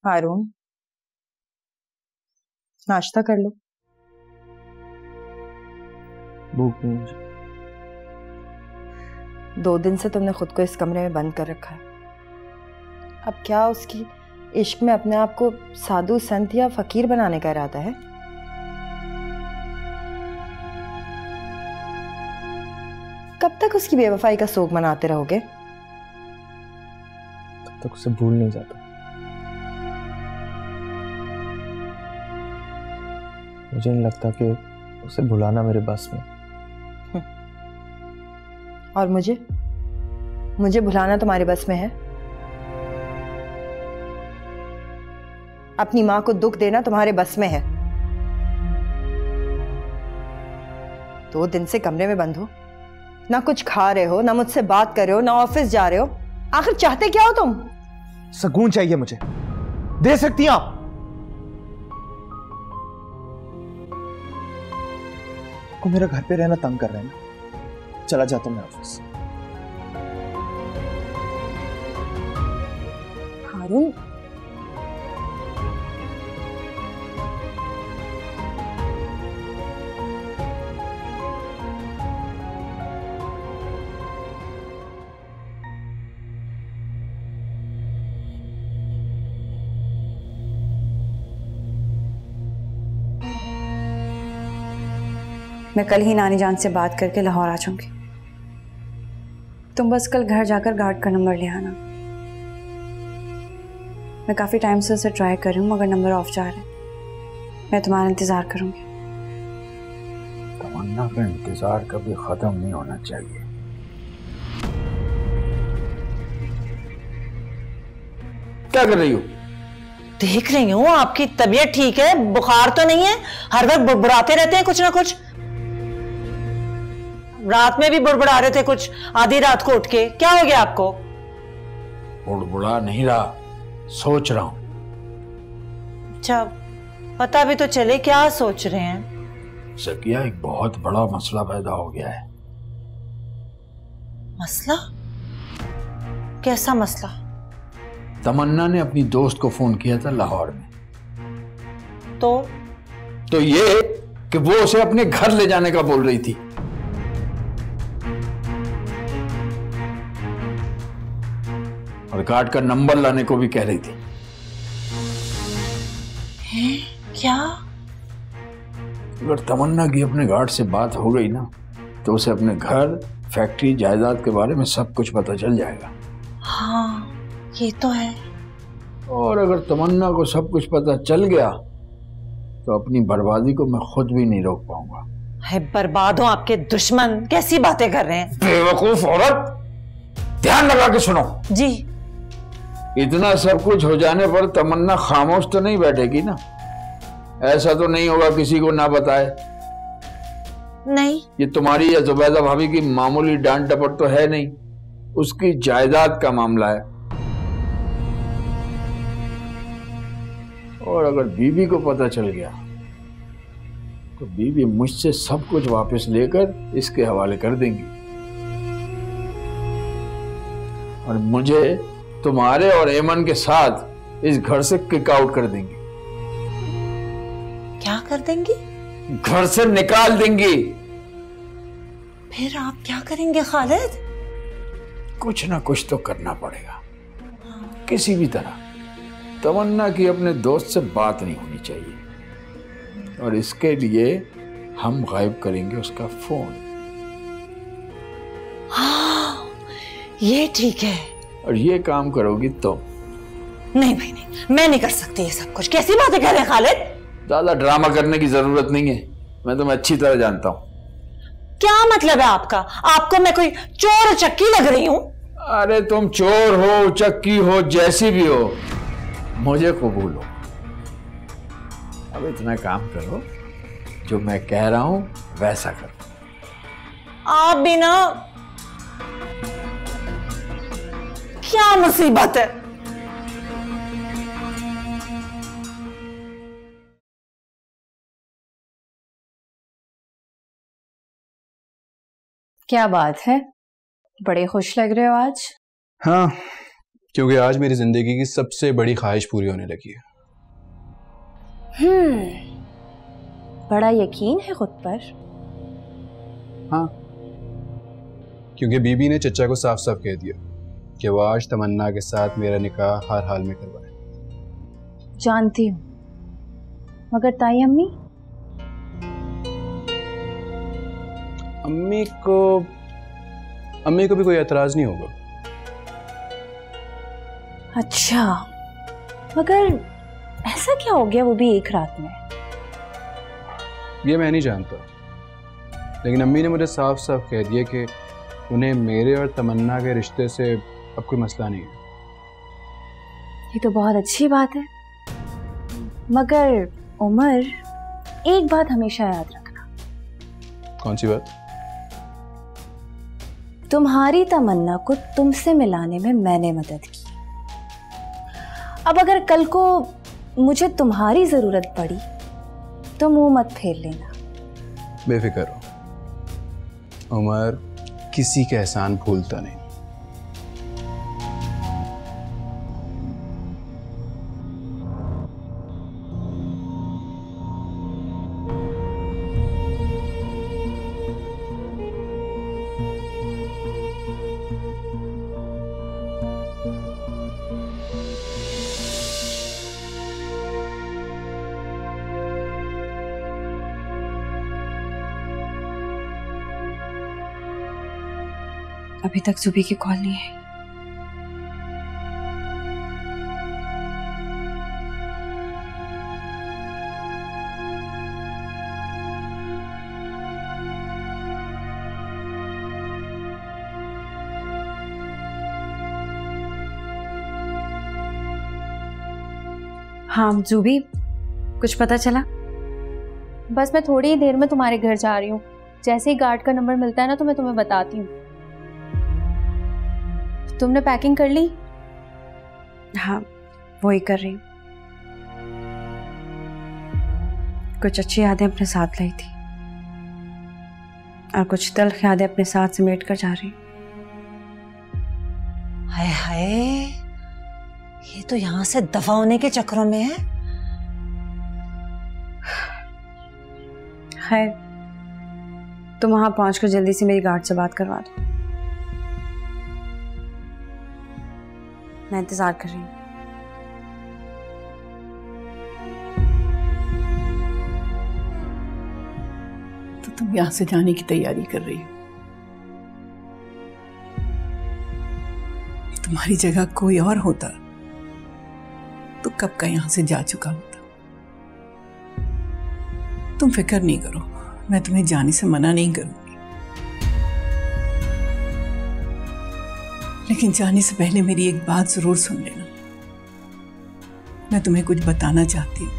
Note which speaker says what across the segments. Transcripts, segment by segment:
Speaker 1: हारून, नाश्ता कर लो।
Speaker 2: भूख नहीं मुझे।
Speaker 1: 2 दिन से तुमने खुद को इस कमरे में बंद कर रखा है। अब क्या उसकी इश्क में अपने आप को साधु संत या फकीर बनाने का इरादा है? कब तक उसकी बेवफाई का सोग मनाते रहोगे?
Speaker 2: तब तक उसे भूल नहीं जाता। मुझे नहीं लगता कि उसे भुलाना मेरे बस में।
Speaker 1: और मुझे भुलाना तुम्हारे बस में है? अपनी मां को दुख देना तुम्हारे बस में है? 2 दिन से कमरे में बंद हो, ना कुछ खा रहे हो, ना मुझसे बात कर रहे हो, ना ऑफिस जा रहे हो। आखिर चाहते क्या हो तुम?
Speaker 2: सुकून चाहिए मुझे, दे सकती हैं आप? को मेरा घर पे रहना तंग कर रहे हैं ना, चला जाता हूं मैं ऑफिस।
Speaker 1: हारून,
Speaker 3: मैं कल ही नानी जान से बात करके लाहौर आ जाऊंगी। तुम बस कल घर जाकर गार्ड का नंबर ले आना। मैं काफ़ी टाइम से उसे ट्राई कर रही हूँ मगर नंबर ऑफ जा रहा है। मैं तुम्हारा इंतज़ार करूंगी।
Speaker 4: तमन्ना का इंतज़ार कभी ख़त्म नहीं होना चाहिए। क्या कर रही हो?
Speaker 5: देख रही हूँ आपकी तबीयत ठीक है, बुखार तो नहीं है? हर वक्त बुड़बुड़ाते रहते हैं कुछ ना कुछ। रात में भी बुड़बुड़ा रहे थे कुछ, आधी रात को उठ के। क्या हो गया आपको?
Speaker 4: बुड़बुड़ा नहीं रहा, सोच रहा हूं।
Speaker 5: अच्छा, पता भी तो चले क्या सोच रहे हैं।
Speaker 4: ज़किया, एक बहुत बड़ा मसला पैदा हो गया है।
Speaker 5: मसला? कैसा मसला?
Speaker 4: तमन्ना ने अपनी दोस्त को फोन किया था लाहौर में। तो ये कि वो उसे अपने घर ले जाने का बोल रही थी। और गार्ड का नंबर लाने को भी कह रही थी।
Speaker 5: क्या?
Speaker 4: अगर तमन्ना की अपने गार्ड से बात हो गई ना, तो उसे अपने घर, फैक्ट्री, जायदाद के बारे में सब कुछ पता चल जाएगा।
Speaker 5: हाँ, ये तो है।
Speaker 4: और अगर तमन्ना को सब कुछ पता चल गया तो अपनी बर्बादी को मैं खुद भी नहीं रोक पाऊंगा।
Speaker 5: है बर्बाद हो आपके दुश्मन। कैसी बातें कर रहे हैं?
Speaker 4: बेवकूफ औरत, ध्यान लगा के सुनो।
Speaker 5: जी।
Speaker 4: इतना सब कुछ हो जाने पर तमन्ना खामोश तो नहीं बैठेगी ना। ऐसा तो नहीं होगा किसी को ना बताए।
Speaker 5: नहीं,
Speaker 4: ये तुम्हारी या जुबैदा भाभी की मामूली डांट डपट तो है नहीं, उसकी जायदाद का मामला है। और अगर बीबी को पता चल गया तो बीबी मुझसे सब कुछ वापस लेकर इसके हवाले कर देंगी और मुझे तुम्हारे और एमन के साथ इस घर से किक आउट कर देंगी।
Speaker 5: क्या कर देंगी?
Speaker 4: घर से निकाल देंगी।
Speaker 5: फिर आप क्या करेंगे खालिद?
Speaker 4: कुछ ना कुछ तो करना पड़ेगा, किसी भी तरह। तमन्ना की अपने दोस्त से बात नहीं होनी चाहिए और इसके लिए हम गायब करेंगे उसका फोन।
Speaker 5: हाँ, ये ठीक है।
Speaker 4: और ये काम करोगी तो?
Speaker 5: नहीं भाई नहीं, मैं नहीं कर सकती ये सब कुछ। कैसी बातें कर रहे हैं खालिद?
Speaker 4: ज्यादा ड्रामा करने की जरूरत नहीं है, मैं तुम्हें अच्छी तरह जानता हूं।
Speaker 5: क्या मतलब है आपका? आपको मैं कोई चोर चक्की लग रही हूं?
Speaker 4: अरे तुम चोर हो, चक्की हो, जैसी भी हो, मुझे कबूल हो। अब इतना काम करो, जो मैं कह रहा हूं वैसा करो।
Speaker 5: आप भी ना, क्या मुसीबत है।
Speaker 3: क्या बात है, बड़े खुश लग रहे हो आज।
Speaker 2: हाँ,
Speaker 6: क्योंकि आज मेरी जिंदगी की सबसे बड़ी ख्वाहिश पूरी होने लगी है।
Speaker 3: बड़ा यकीन है खुद पर।
Speaker 6: हाँ, क्योंकि बीबी ने चचा को साफ साफ कह दिया कि वो आज तमन्ना के साथ मेरा निकाह हर हाल में करवाए।
Speaker 3: जानती हूँ, मगर ताई अम्मी?
Speaker 6: अम्मी को भी कोई एतराज नहीं होगा।
Speaker 3: अच्छा, मगर ऐसा क्या हो गया वो भी एक रात में?
Speaker 6: ये मैं नहीं जानता, लेकिन अम्मी ने मुझे साफ साफ कह दिया कि उन्हें मेरे और तमन्ना के रिश्ते से अब कोई मसला नहीं है।
Speaker 3: ये तो बहुत अच्छी बात है, मगर उमर, एक बात हमेशा याद रखना।
Speaker 6: कौन सी बात?
Speaker 3: तुम्हारी तमन्ना को तुमसे मिलाने में मैंने मदद की। अब अगर कल को मुझे तुम्हारी जरूरत पड़ी तो मुंह मत फेर लेना।
Speaker 6: बेफिक्र हो, उमर किसी का एहसान भूलता नहीं।
Speaker 3: अभी तक जुबी की कॉल नहीं है। हाँ जुबी, कुछ पता चला?
Speaker 7: बस मैं थोड़ी ही देर में तुम्हारे घर जा रही हूँ। जैसे ही गार्ड का नंबर मिलता है ना तो मैं तुम्हें बताती हूँ। तुमने पैकिंग कर ली?
Speaker 3: हाँ, वही कर रही हूँ। कुछ अच्छी यादें अपने साथ लाई थी और कुछ तल्ख यादें अपने साथ समेट कर जा रही हूँ।
Speaker 5: हाय हाय, ये तो यहाँ से दफा होने के चक्रों में है।
Speaker 3: खैर, तुम वहां पहुंचकर जल्दी से मेरी गार्ड से बात करवा दो। मैं इंतजार कर रही हूँ।
Speaker 8: तो तुम यहां से जाने की तैयारी कर रही हो? तुम्हारी जगह कोई और होता तो कब का यहां से जा चुका होता। तुम फिक्र नहीं करो, मैं तुम्हें जाने से मना नहीं करूंगी, लेकिन जाने से पहले मेरी एक बात जरूर सुन लेना। मैं तुम्हें कुछ बताना चाहती हूँ।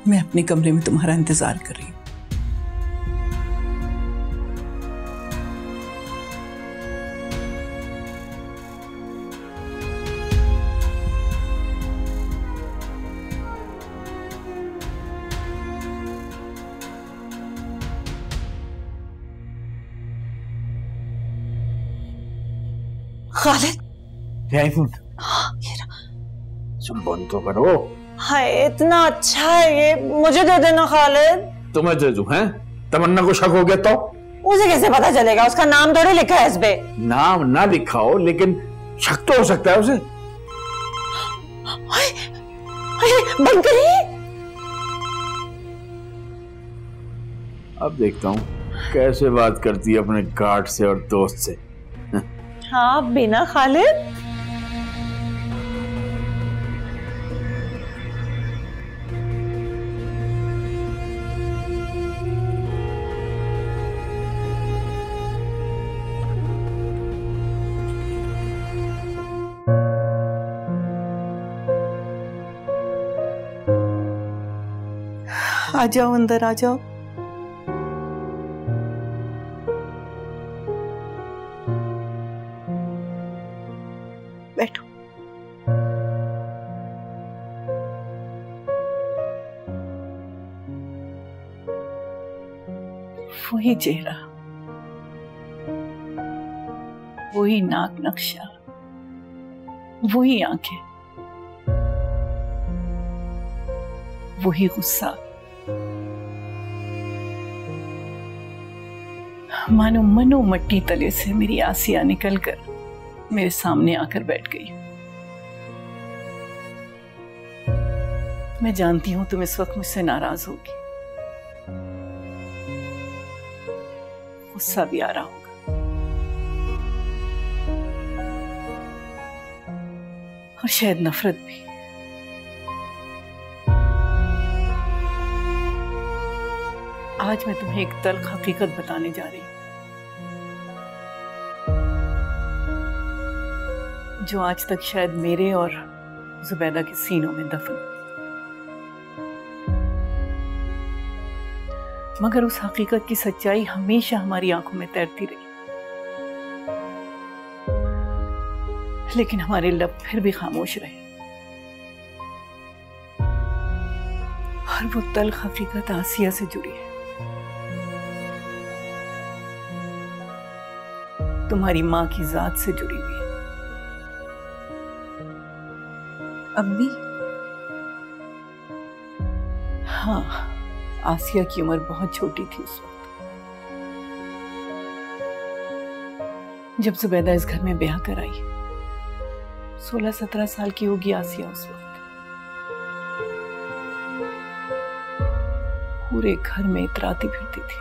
Speaker 8: मैं अपने कमरे में तुम्हारा इंतजार कर रही हूँ।
Speaker 5: खालिद,
Speaker 4: तुम बंद तो करो।
Speaker 5: हाय, इतना अच्छा है ये, मुझे दे देना खालिद।
Speaker 4: तुम्हें दे दूं? हैं? तमन्ना को शक हो गया तो?
Speaker 5: उसे कैसे पता चलेगा? उसका नाम थोड़ी लिखा है इस पे।
Speaker 4: नाम ना लिखा हो लेकिन शक तो हो सकता है उसे।
Speaker 5: बंद करिए।
Speaker 4: अब देखता हूँ कैसे बात करती है अपने गार्ड से और दोस्त से।
Speaker 5: हाँ बिना खालिद।
Speaker 8: आ जाओ, अंदर आ जाओ। बैठो। वही चेहरा, वही नाक नक्शा, वही आंखें, वही गुस्सा। मानो मनो मट्टी तले से मेरी आसिया निकलकर मेरे सामने आकर बैठ गई। मैं जानती हूं तुम इस वक्त मुझसे नाराज होगी, गुस्सा भी आ रहा होगा, और शायद नफरत भी। आज मैं तुम्हें एक तल्ख हकीकत बताने जा रही हूं, जो आज तक शायद मेरे और जुबैदा के सीनों में दफन, मगर उस हकीकत की सच्चाई हमेशा हमारी आंखों में तैरती रही, लेकिन हमारे लब फिर भी खामोश रहे। और वो तल्ख हकीकत आसिया से जुड़ी है, तुम्हारी मां की जात से जुड़ी हुई है।
Speaker 3: अम्मी?
Speaker 8: हाँ, आसिया की उम्र बहुत छोटी थी उस वक्त, जब जुबैदा इस घर में ब्याह कर आई। 16-17 साल की होगी आसिया उस वक्त। पूरे घर में इतराती फिरती थी।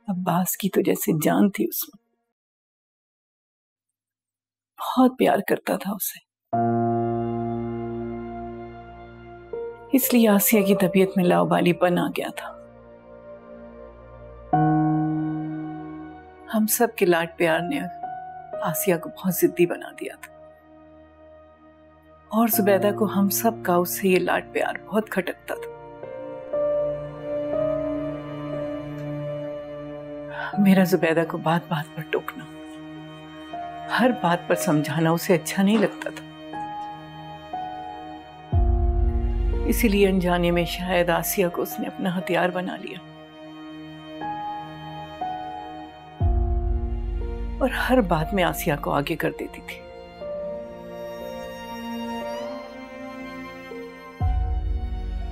Speaker 8: अब्बास की तो जैसे जान थी उसमें, बहुत प्यार करता था उसे। इसलिए आसिया की तबीयत में लावालिपन आ गया था। हम सब के लाड प्यार ने आसिया को बहुत जिद्दी बना दिया था, और जुबैदा को हम सब का उससे ये लाड प्यार बहुत खटकता था। मेरा जुबैदा को बात बात पर टोकना, हर बात पर समझाना उसे अच्छा नहीं लगता था। इसीलिए अनजाने में शायद आसिया को उसने अपना हथियार बना लिया, और हर बात में आसिया को आगे कर देती थी।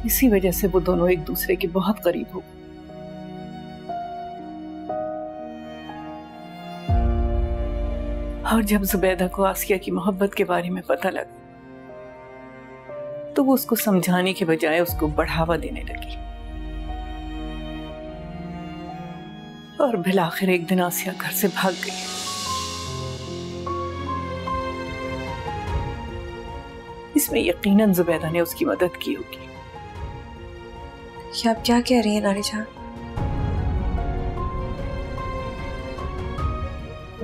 Speaker 8: इसी वजह से वो दोनों एक दूसरे के बहुत करीब हो गए। और जब जुबैदा को आसिया की मोहब्बत के बारे में पता लगा, तो वो उसको समझाने के बजाय उसको बढ़ावा देने लगी। और बिलाखिर एक दिन आसिया घर से भाग गई। इसमें यकीनन जुबैदा ने उसकी मदद की होगी।
Speaker 3: आप क्या कह रही हैं नानी जान?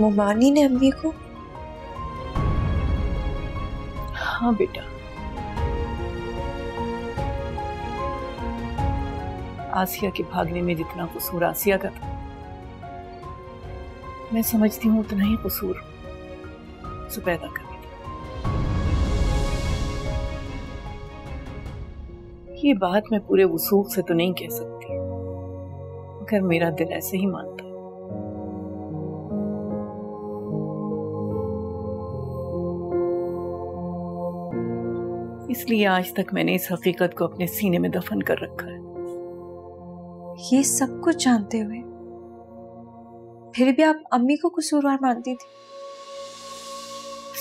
Speaker 3: मुमानी ने अम्मी को?
Speaker 8: हाँ बेटा, आसिया के भागने में जितना कसूर आसिया का था, मैं समझती हूँ उतना ही कसूर जुबैदा का भी था। ये बात मैं पूरे वसूख से तो नहीं कह सकती, मगर मेरा दिल ऐसे ही मानता है। इसलिए आज तक मैंने इस हकीकत को अपने सीने में दफन कर रखा है।
Speaker 3: ये सब कुछ जानते हुए फिर भी आप अम्मी को कसूरवार मानती थी?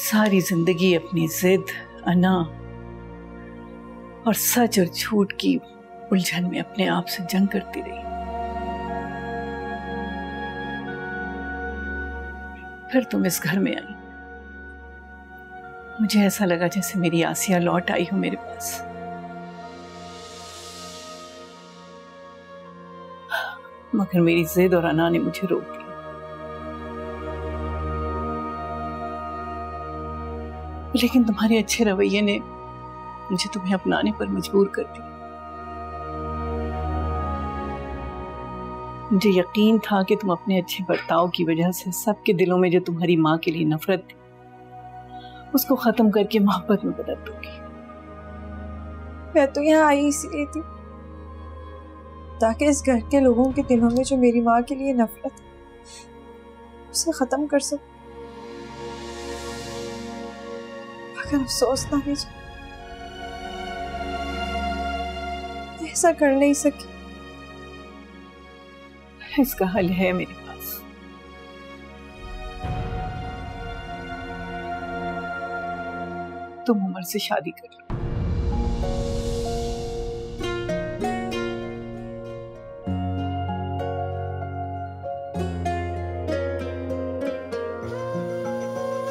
Speaker 8: सारी जिंदगी अपनी जिद, अना और सच और झूठ की उलझन में अपने आप से जंग करती रही। फिर तुम इस घर में आई। मुझे ऐसा लगा जैसे मेरी आसिया लौट आई हो मेरे पास। मगर मेरी जिद और अना ने मुझे रोक दिया। लेकिन तुम्हारे अच्छे रवैये ने मुझे तुम्हें अपनाने पर मजबूर कर दिया। मुझे यकीन था कि तुम अपने अच्छे बर्ताव की वजह से सबके दिलों में जो तुम्हारी माँ के लिए नफरत थी, उसको खत्म करके मोहब्बत में बदल दोगी।
Speaker 3: मैं तो यहाँ आई इसलिए थी
Speaker 9: ताकि इस घर के लोगों के दिलों में जो मेरी माँ के लिए नफरत है उसे खत्म कर सकूं। मगर अफसोस ना लीजिए, ऐसा कर नहीं सकी।
Speaker 8: इसका हल है मेरे पास। तुम उमर से शादी कर लो।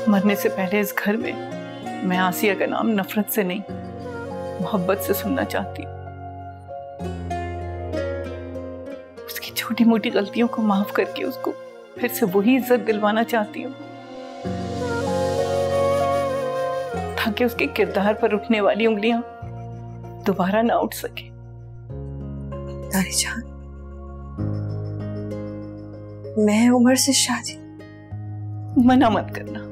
Speaker 8: मरने से पहले इस घर में मैं आसिया का नाम नफरत से नहीं, मोहब्बत से सुनना चाहती हूँ। उसकी छोटी मोटी गलतियों को माफ करके उसको फिर से वही इज्जत दिलवाना चाहती हूँ, ताकि उसके किरदार पर उठने वाली उंगलियां दोबारा ना उठ सके।
Speaker 9: दादी जान, मैं उमर से शादी
Speaker 8: मना मत करना।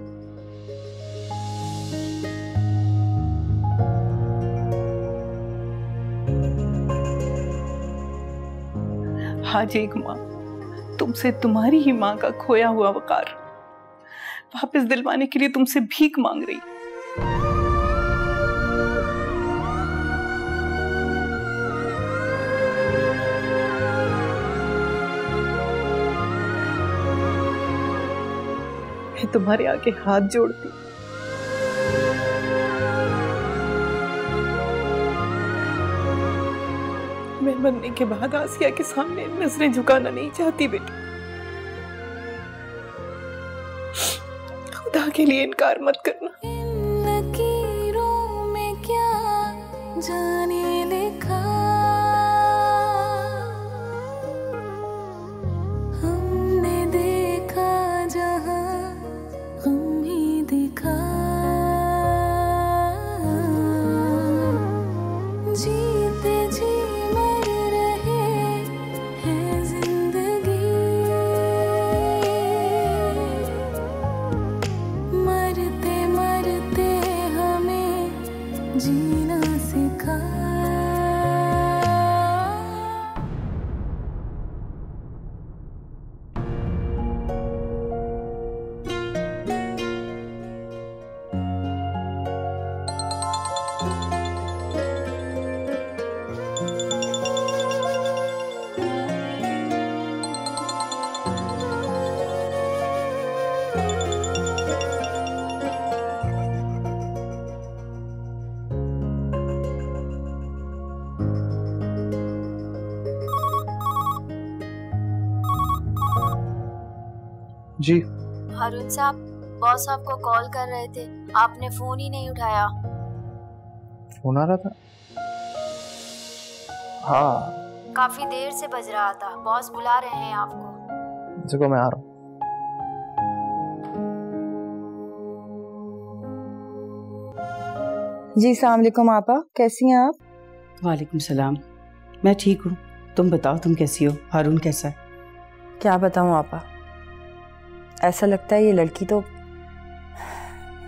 Speaker 8: आज एक माँ तुमसे तुम्हारी ही माँ का खोया हुआ वकार वापस दिलवाने के लिए तुमसे भीख मांग रही। मैं तुम्हारे आगे हाथ जोड़ती, मैं मरने के बाद आसिया के सामने नजरें झुकाना नहीं चाहती बेटा। खुदा के लिए इनकार मत करना।
Speaker 10: लकीरों में क्या जाने लिखा, हमने देखा जहां गम ही दिखा, जीते जी जीना सिखा।
Speaker 2: जी
Speaker 3: हारून साहब, बॉस आपको कॉल कर रहे थे, आपने फोन ही नहीं उठाया।
Speaker 2: फोन आ रहा था? हाँ,
Speaker 3: काफी देर से बज रहा था, बॉस बुला रहे हैं आपको।
Speaker 2: देखो मैं आ रहा हूँ।
Speaker 1: जी अस्सलाम वालेकुम आपा, कैसी हैं आप?
Speaker 5: वालेकुम सलाम, मैं ठीक हूँ। तुम बताओ, तुम कैसी हो? हारून कैसा है?
Speaker 1: क्या बताऊँ आपा, ऐसा लगता है ये लड़की तो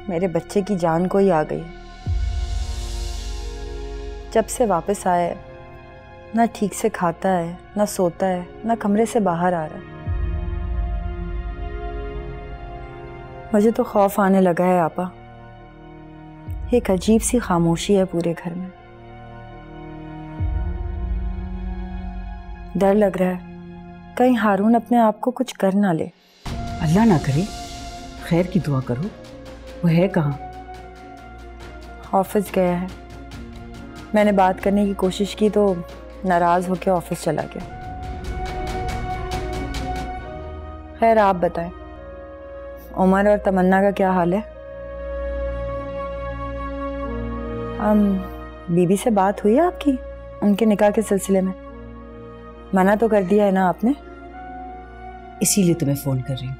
Speaker 1: मेरे बच्चे की जान को ही आ गई। जब से वापस आया है, ना ठीक से खाता है, ना सोता है, ना कमरे से बाहर आ रहा है। मुझे तो खौफ आने लगा है आपा। एक अजीब सी खामोशी है पूरे घर में। डर लग रहा है कहीं हारून अपने आप को कुछ कर ना ले।
Speaker 5: अल्लाह ना करे, खैर की दुआ करो। वो है कहाँ?
Speaker 1: ऑफिस गया है। मैंने बात करने की कोशिश की तो नाराज होकर ऑफिस चला गया। खैर आप बताएं, उमर और तमन्ना का क्या हाल है? बीबी से बात हुई है आपकी उनके निकाह के सिलसिले में? मना तो कर दिया है ना आपने?
Speaker 5: इसीलिए तुम्हें फोन कर रही हूँ।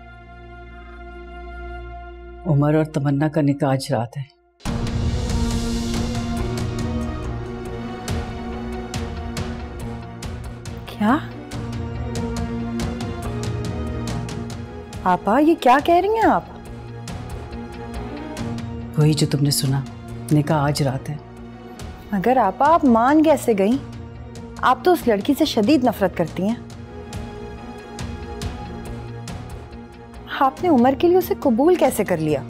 Speaker 5: उमर और तमन्ना का निकाह आज रात है।
Speaker 1: क्या आपा, ये क्या कह रही हैं आप?
Speaker 5: वही जो तुमने सुना, निकाह आज रात है।
Speaker 1: मगर आपा, आप मान कैसे गई? आप तो उस लड़की से शदीद नफरत करती हैं। आपने उमर के लिए उसे कबूल कैसे कर लिया?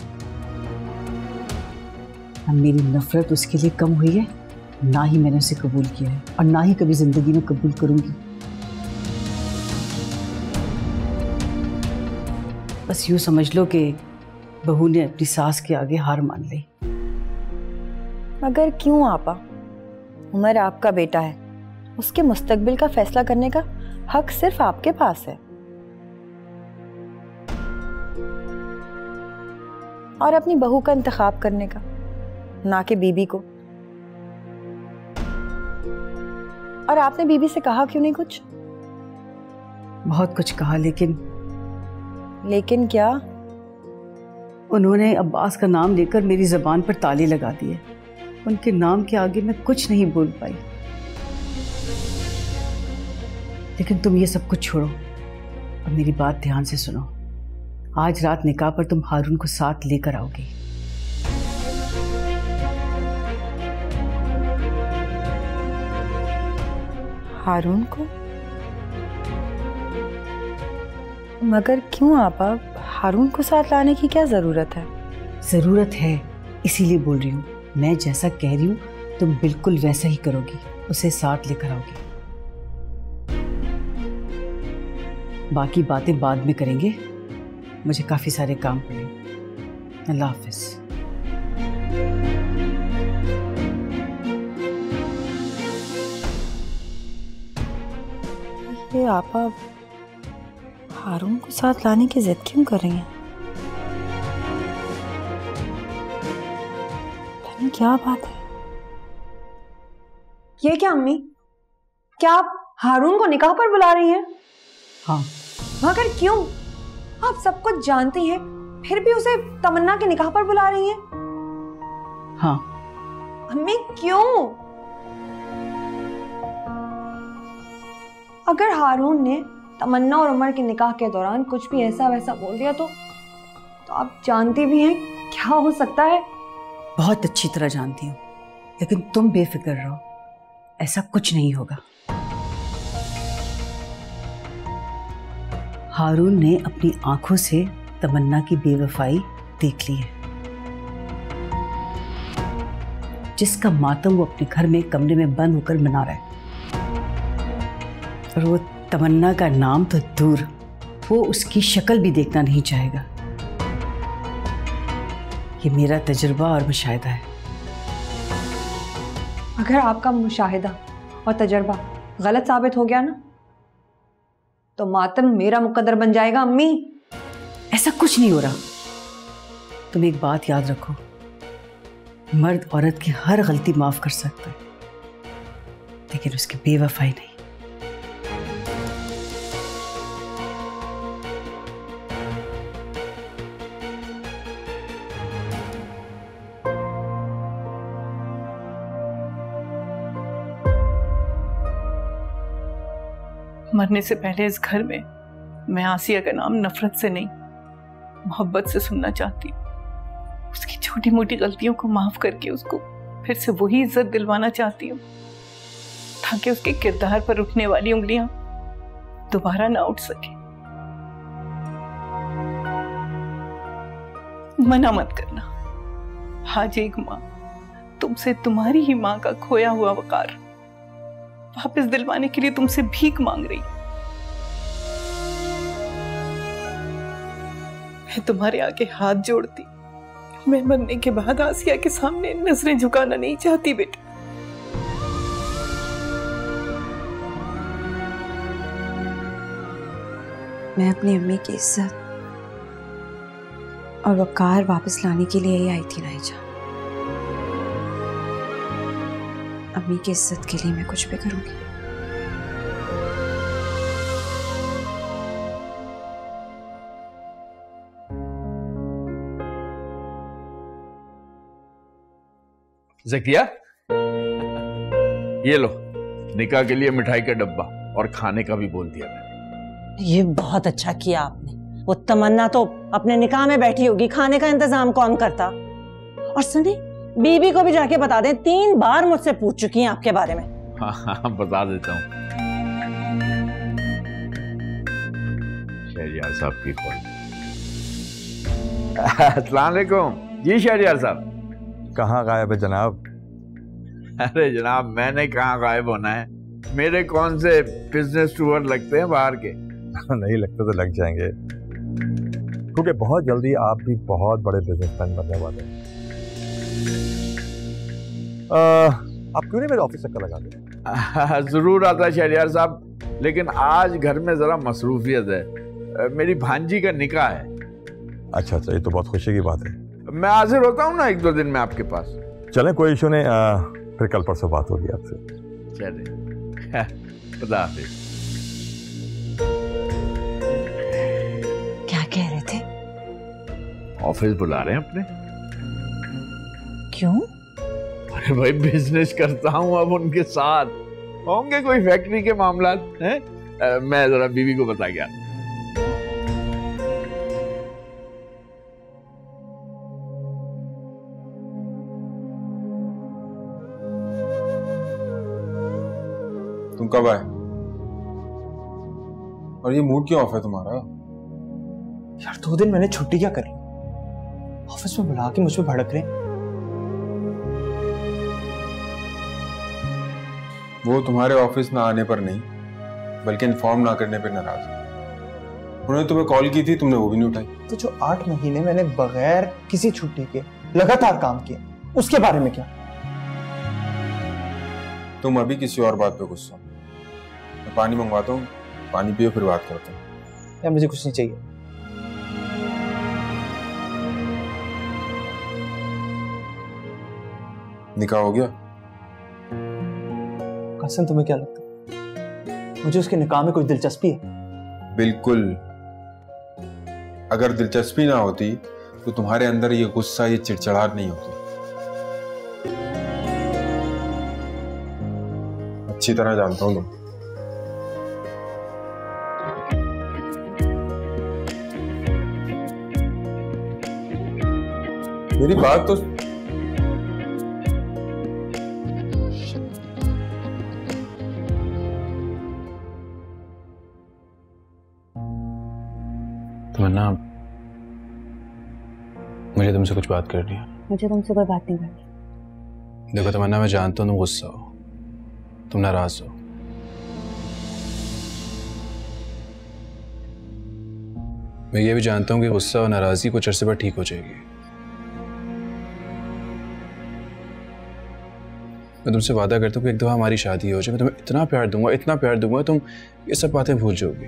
Speaker 8: अब मेरी नफरत उसके लिए कम हुई है? ना ही मैंने उसे कबूल किया है और ना ही कभी जिंदगी में कबूल करूंगी। बस यूं समझ लो कि बहू ने अपनी सास के आगे हार मान ली।
Speaker 1: मगर क्यों आपा? उमर आपका बेटा है, उसके मुस्तकबिल का फैसला करने का हक सिर्फ आपके पास है। और अपनी बहू का इंतखाब करने का, ना कि बीबी को। और आपने बीबी से कहा क्यों नहीं कुछ?
Speaker 8: बहुत कुछ कहा,
Speaker 1: लेकिन क्या?
Speaker 8: उन्होंने अब्बास का नाम लेकर मेरी ज़बान पर ताले लगा दिए। उनके नाम के आगे मैं कुछ नहीं बोल पाई। लेकिन तुम ये सब कुछ छोड़ो और मेरी बात ध्यान से सुनो। आज रात निकाह पर तुम हारून को साथ लेकर आओगी।
Speaker 1: हारून को? मगर क्यों आपा? हारून को साथ लाने की क्या जरूरत है?
Speaker 8: जरूरत है, इसीलिए बोल रही हूँ। मैं जैसा कह रही हूँ तुम बिल्कुल वैसा ही करोगी, उसे साथ लेकर आओगी। बाकी बातें बाद में करेंगे, मुझे काफी सारे काम पड़े। अल्लाह हाफिज।
Speaker 1: ये आपा हारून को साथ लाने की जिद क्यों कर रही हैं? पता नहीं क्या बात है।
Speaker 9: ये क्या अम्मी, क्या आप हारून को निकाह पर बुला रही हैं?
Speaker 8: हाँ।
Speaker 9: मगर क्यों? आप सब कुछ जानती हैं, फिर भी उसे तमन्ना के निकाह पर बुला रही हैं?
Speaker 8: हाँ।
Speaker 9: अम्मी क्यों? अगर हारून ने तमन्ना और उमर के निकाह के दौरान कुछ भी ऐसा वैसा बोल दिया तो आप जानती भी हैं क्या हो सकता है।
Speaker 8: बहुत अच्छी तरह जानती हूँ, लेकिन तुम बेफिक्र रहो, ऐसा कुछ नहीं होगा। हारून ने अपनी आंखों से तमन्ना की बेवफाई देख ली है, जिसका मातम वो अपने घर में कमरे में बंद होकर मना रहा है। और वो तमन्ना का नाम तो दूर, वो उसकी शक्ल भी देखना नहीं चाहेगा। ये मेरा तजुर्बा और मुशाहिदा है।
Speaker 9: अगर आपका मुशाहिदा और तजुर्बा गलत साबित हो गया ना, तो मातम मेरा मुकद्दर बन जाएगा अम्मी।
Speaker 8: ऐसा कुछ नहीं हो रहा। तुम एक बात याद रखो, मर्द औरत की हर गलती माफ कर सकता है, लेकिन उसकी बेवफाई नहीं।
Speaker 11: मरने से पहले इस घर में मैं आसिया का नाम नफरत से नहीं, मोहब्बत से सुनना चाहती हूँ। उसकी छोटी मोटी गलतियों को माफ करके उसको फिर से वही इज्जत दिलवाना चाहती हूँ, ताकि उसके किरदार पर उठने वाली उंगलियां दोबारा ना उठ सके। मना मत करना। आज एक माँ तुमसे तुम्हारी ही माँ का खोया हुआ वकार वापस दिलवाने के लिए तुमसे भीख मांग रही। मैं तुम्हारे आगे हाथ जोड़ती, मैं मरने के बाद आसिया के सामने नजरें झुकाना नहीं चाहती बेटा।
Speaker 9: मैं अपनी अम्मी की इज्जत और वकार वापस लाने के लिए ही आई थी नाइजा। अम्मी की इज्जत के लिए मैं कुछ भी करूंगी।
Speaker 4: ज़किया, ये लो निकाह के लिए मिठाई का डब्बा और खाने का भी बोल दिया मैंने।
Speaker 5: ये बहुत अच्छा किया आपने। वो तमन्ना तो अपने निकाह में बैठी होगी, खाने का इंतजाम कौन करता? और सुनिए, बीबी को भी जाके बता दें, 3 बार मुझसे पूछ चुकी हैं आपके बारे में।
Speaker 4: हाँ बता देता हूँ। शहरयार साहब की कॉल। अस्सलाम वालेकुम जी शहरयार साहब।
Speaker 12: कहाँ गायब है जनाब?
Speaker 4: अरे जनाब मैंने कहाँ गायब होना है, मेरे कौन से बिजनेस टूर लगते हैं बाहर के।
Speaker 12: नहीं लगते तो लग जाएंगे, क्योंकि बहुत जल्दी आप भी बहुत बड़े बिजनेसमैन बनने वाले हैं। आप क्यों नहीं मेरे ऑफिस चक्कर लगा दे?
Speaker 4: जरूर आता है शहरयार साहब, लेकिन आज घर में जरा मसरूफियत है, मेरी भांजी का निकाह है।
Speaker 12: अच्छा, ये तो बहुत खुशी की बात है।
Speaker 4: मैं हाजिर होता हूँ ना 1-2 दिन में आपके पास।
Speaker 12: चलें, कोई इशू नहीं, फिर कल परसों बात होगी आपसे।
Speaker 4: चले खुदा हाफिज।
Speaker 3: क्या कह रहे थे?
Speaker 4: ऑफिस बुला रहे हैं अपने।
Speaker 3: क्यों?
Speaker 4: अरे भाई बिजनेस करता हूँ अब उनके साथ, होंगे कोई फैक्ट्री के मामलात हैं। मैं जरा बीवी को बता गया।
Speaker 6: तुम कब आए और ये मूड क्यों ऑफ है तुम्हारा?
Speaker 2: यार 2 दिन मैंने छुट्टी क्या करी, ऑफिस में बुला के मुझ पे भड़क रहे।
Speaker 6: वो तुम्हारे ऑफिस ना आने पर नहीं, बल्कि इन्फॉर्म ना करने पर नाराज है। उन्होंने तुम्हें कॉल की थी, तुमने वो भी नहीं उठाई।
Speaker 2: तो जो 8 महीने मैंने बगैर किसी छुट्टी के लगातार काम किया, उसके बारे में क्या?
Speaker 6: तुम अभी किसी और बात पे गुस्सा हो। मैं पानी मंगवाता हूँ, पानी पियो फिर बात करते हैं।
Speaker 2: या मुझे कुछ नहीं चाहिए।
Speaker 6: निकाह हो गया?
Speaker 2: कसम, तुम्हें क्या लगता है मुझे उसके निकाह में कोई दिलचस्पी है?
Speaker 6: बिल्कुल। अगर दिलचस्पी ना होती तो तुम्हारे अंदर ये गुस्सा, ये चिड़चिड़ाहट नहीं होती। अच्छी तरह जानता हूं तुम। मेरी बात तो तमन्ना, मुझे तुमसे कुछ बात करनी है।
Speaker 3: मुझे तुमसे कोई बात नहीं करनी।
Speaker 6: देखो तमन्ना, मैं जानता हूं तुम गुस्सा हो, तुम नाराज हो, मैं ये भी जानता हूं कि गुस्सा और नाराजगी कुछ अरसे बाद ठीक हो जाएगी। मैं तुमसे वादा करता हूं कि एक दफा हमारी शादी हो जाए, मैं तुम्हें इतना प्यार दूंगा, तुम ये सब बातें भूल जाओगी।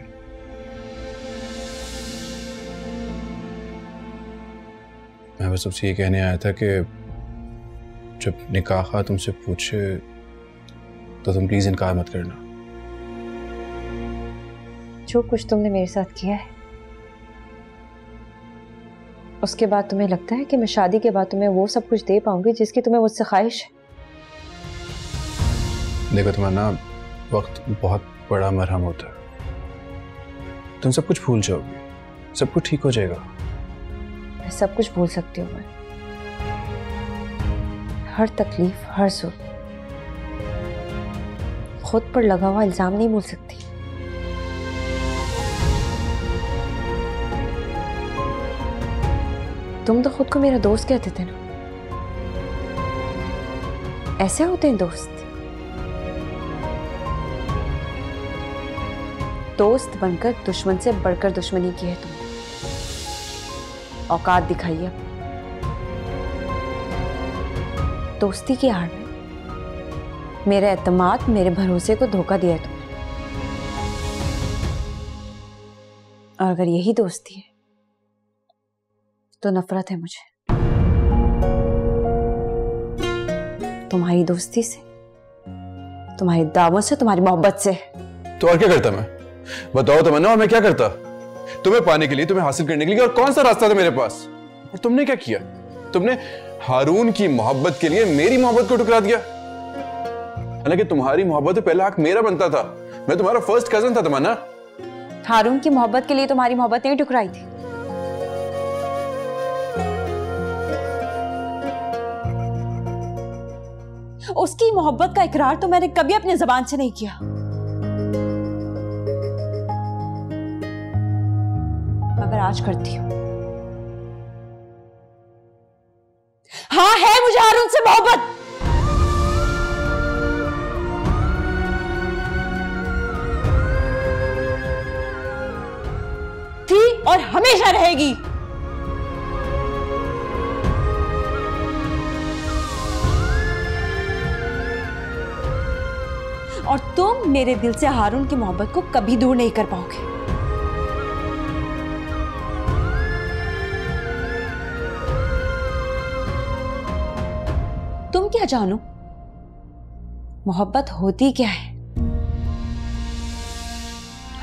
Speaker 6: मैं बस तुमसे ये कहने आया था कि जब निकाह तुमसे पूछे तो तुम प्लीज इनकार मत करना।
Speaker 3: जो कुछ तुमने मेरे साथ किया है, उसके बाद तुम्हें लगता है कि मैं शादी के बाद तुम्हें वो सब कुछ दे पाऊंगी जिसकी तुम्हें मुझसे ख्वाहिश है?
Speaker 6: देखो तुम्हारा वक्त बहुत बड़ा मरहम होता है, तुम सब कुछ भूल जाओगे, सब कुछ ठीक हो जाएगा।
Speaker 3: मैं सब कुछ भूल सकती हूँ, मैं हर तकलीफ, हर सुख, खुद पर लगा हुआ इल्जाम नहीं भूल सकती। तुम तो खुद को मेरा दोस्त कहते थे ना, ऐसे होते हैं दोस्त? दोस्त बनकर दुश्मन से बढ़कर दुश्मनी की है तुमने। औकात दिखाइए। दोस्ती की आड़ में मेरे एतमाद, मेरे भरोसे को धोखा दिया है तुमने। और अगर यही दोस्ती है तो नफरत है मुझे तुम्हारी दोस्ती से, तुम्हारी दावत से, तुम्हारी मोहब्बत से।
Speaker 6: तो और क्या करता मैं? बताओ तमन्ना, और मैं क्या करता? तुम्हें पाने के लिए, तुम्हें हासिल करने के लिए और कौन सा रास्ता था मेरे पास? और तुमने क्या किया? तुमने हारून की मोहब्बत के लिए मेरी मोहब्बत को ठुकरा दिया। हालांकि तुम्हारी मोहब्बत पहला हक मेरा बनता था, मैं तुम्हारा फर्स्ट कजन था तमन्ना।
Speaker 3: हारून की मोहब्बत के लिए तुम्हारी मोहब्बत नहीं ठुकराई थी। उसकी मोहब्बत का इकरार तो मैंने कभी अपने जबान से नहीं किया, मगर आज करती हूं। हाँ, है मुझे हारून से मोहब्बत। थी और हमेशा रहेगी। और तुम मेरे दिल से हारून की मोहब्बत को कभी दूर नहीं कर पाओगे। तुम क्या जानो मोहब्बत होती क्या है?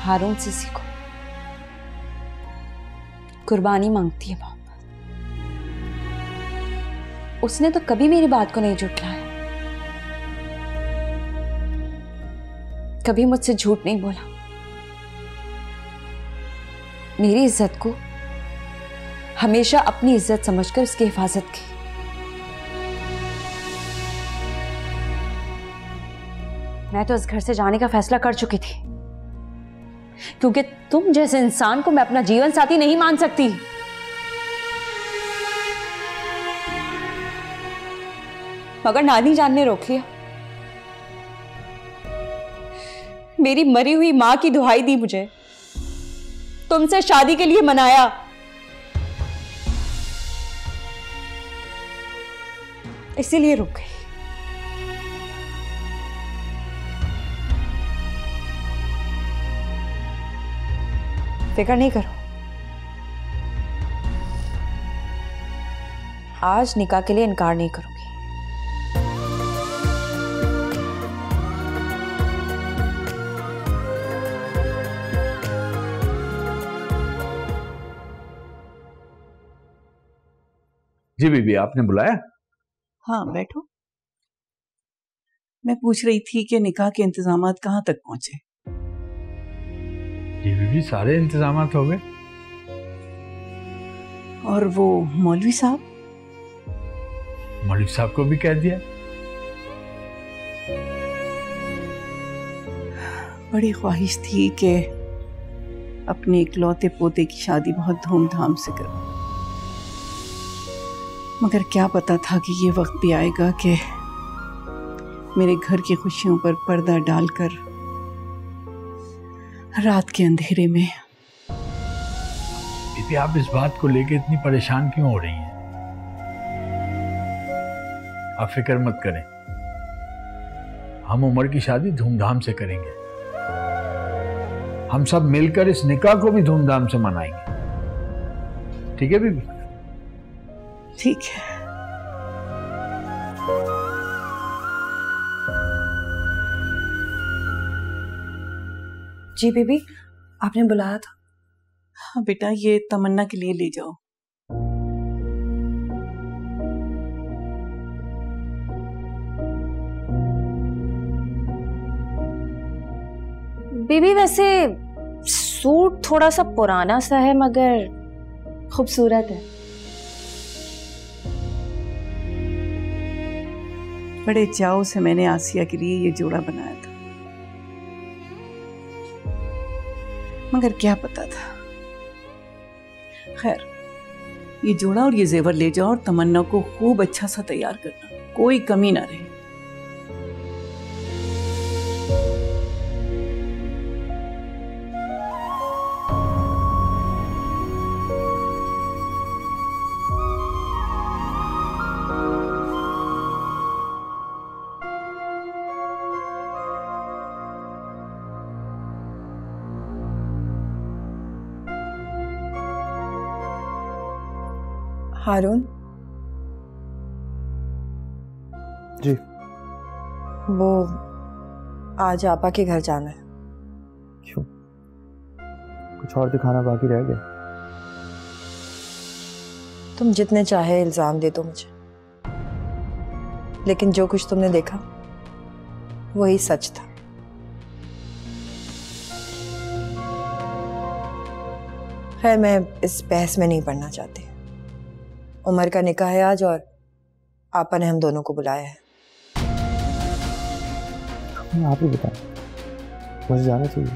Speaker 3: हारून से सीखो। कुर्बानी मांगती है मोहब्बत। उसने तो कभी मेरी बात को नहीं झुठलाया, कभी मुझसे झूठ नहीं बोला। मेरी इज्जत को हमेशा अपनी इज्जत समझकर उसकी हिफाजत की। मैं तो इस घर से जाने का फैसला कर चुकी थी, क्योंकि तुम जैसे इंसान को मैं अपना जीवन साथी नहीं मान सकती। मगर नानी जान ने रोक लिया। मेरी मरी हुई मां की दुहाई दी मुझे, तुमसे शादी के लिए मनाया। इसीलिए रुक गई। फिक्र नहीं करो, आज निकाह के लिए इनकार नहीं करूंगी।
Speaker 4: जी बीबी, आपने बुलाया?
Speaker 11: हाँ बैठो। मैं पूछ रही थी कि निकाह के इंतजामात कहाँ तक पहुंचे?
Speaker 4: जी बीबी, सारे इंतजामात हो गए।
Speaker 11: और वो मौलवी साहब?
Speaker 4: मौलवी साहब को भी कह दिया।
Speaker 11: बड़ी ख्वाहिश थी कि अपने इकलौते पोते की शादी बहुत धूमधाम से करूं, मगर क्या पता था कि ये वक्त भी आएगा कि मेरे घर की खुशियों पर पर्दा डालकर रात के अंधेरे में।
Speaker 4: बीबी, आप इस बात को लेकर इतनी परेशान क्यों हो रही हैं? आप फिक्र मत करें, हम उमर की शादी धूमधाम से करेंगे। हम सब मिलकर इस निकाह को भी धूमधाम से मनाएंगे। ठीक है बीबी?
Speaker 11: ठीक है।
Speaker 1: जी बीबी, आपने बुलाया था?
Speaker 11: हाँ बेटा, ये तमन्ना के लिए ले जाओ।
Speaker 3: बीबी, वैसे सूट थोड़ा सा पुराना सा है मगर खूबसूरत है।
Speaker 11: बड़े चाव से मैंने आसिया के लिए ये जोड़ा बनाया था, मगर क्या पता था। खैर, ये जोड़ा और ये जेवर ले जाओ और तमन्ना को खूब अच्छा सा तैयार करना, कोई कमी ना रहे।
Speaker 1: हारून
Speaker 2: जी,
Speaker 1: वो आज आपा के घर जाना है।
Speaker 2: क्यों? कुछ और दिखाना बाकी रह गया?
Speaker 1: तुम जितने चाहे इल्जाम दे दो मुझे, लेकिन जो कुछ तुमने देखा वही सच था। खैर, मैं इस बहस में नहीं पढ़ना चाहती। उमर का निकाह है आज और आपा ने हम दोनों को बुलाया है।
Speaker 2: आप ही बताएं, मुझे जाना चाहिए।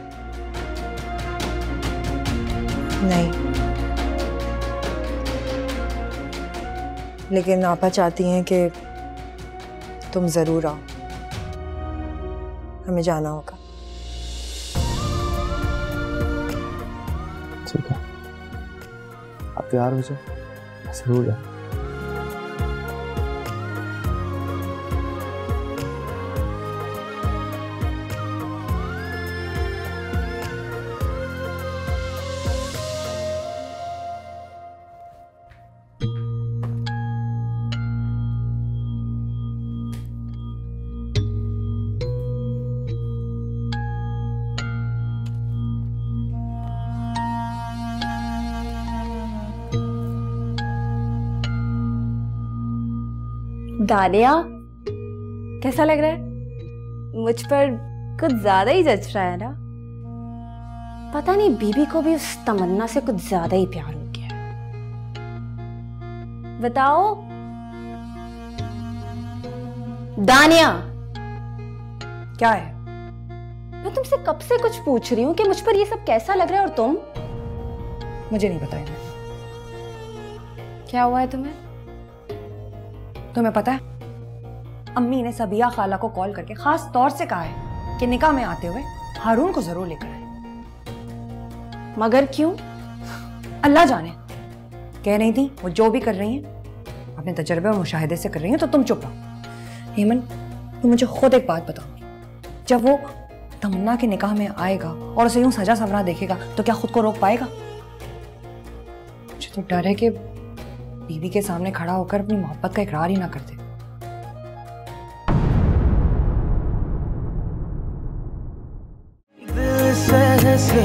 Speaker 1: नहीं, लेकिन आपा चाहती हैं कि तुम जरूर आओ, हमें जाना होगा।
Speaker 2: ठीक है, आप तैयार हो जाओ, जरूर जाओ।
Speaker 3: दानिया, कैसा लग रहा है? मुझ पर कुछ ज्यादा ही जच रहा है ना? पता नहीं बीबी को भी उस तमन्ना से कुछ ज्यादा ही प्यार हो गया है। बताओ दानिया, क्या है? मैं तुमसे कब से कुछ पूछ रही हूँ कि मुझ पर ये सब कैसा लग रहा है, और तुम?
Speaker 9: मुझे नहीं पता है।
Speaker 3: क्या हुआ है तुम्हें?
Speaker 9: तुम्हें पता है, अम्मी ने सबिया खाला को कॉल करके खास तौर से कहा है कि निकाह में आते हुए हारून को जरूर लेकर आए।
Speaker 3: मगर क्यों?
Speaker 9: अल्लाह जाने। कह रही थी वो जो भी कर रही हैं अपने तजर्बे और मुशाहिदे से कर रही हैं, तो तुम चुप रहो। हेमन, तुम मुझे खुद एक बात बताओ, जब वो तमन्ना के निकाह में आएगा और उसे यूं सजा सवरा देखेगा तो क्या खुद को रोक पाएगा? मुझे तो डर है कि बीवी के सामने खड़ा होकर अपनी मोहब्बत का इकरार ही ना कर दे।
Speaker 10: दिल से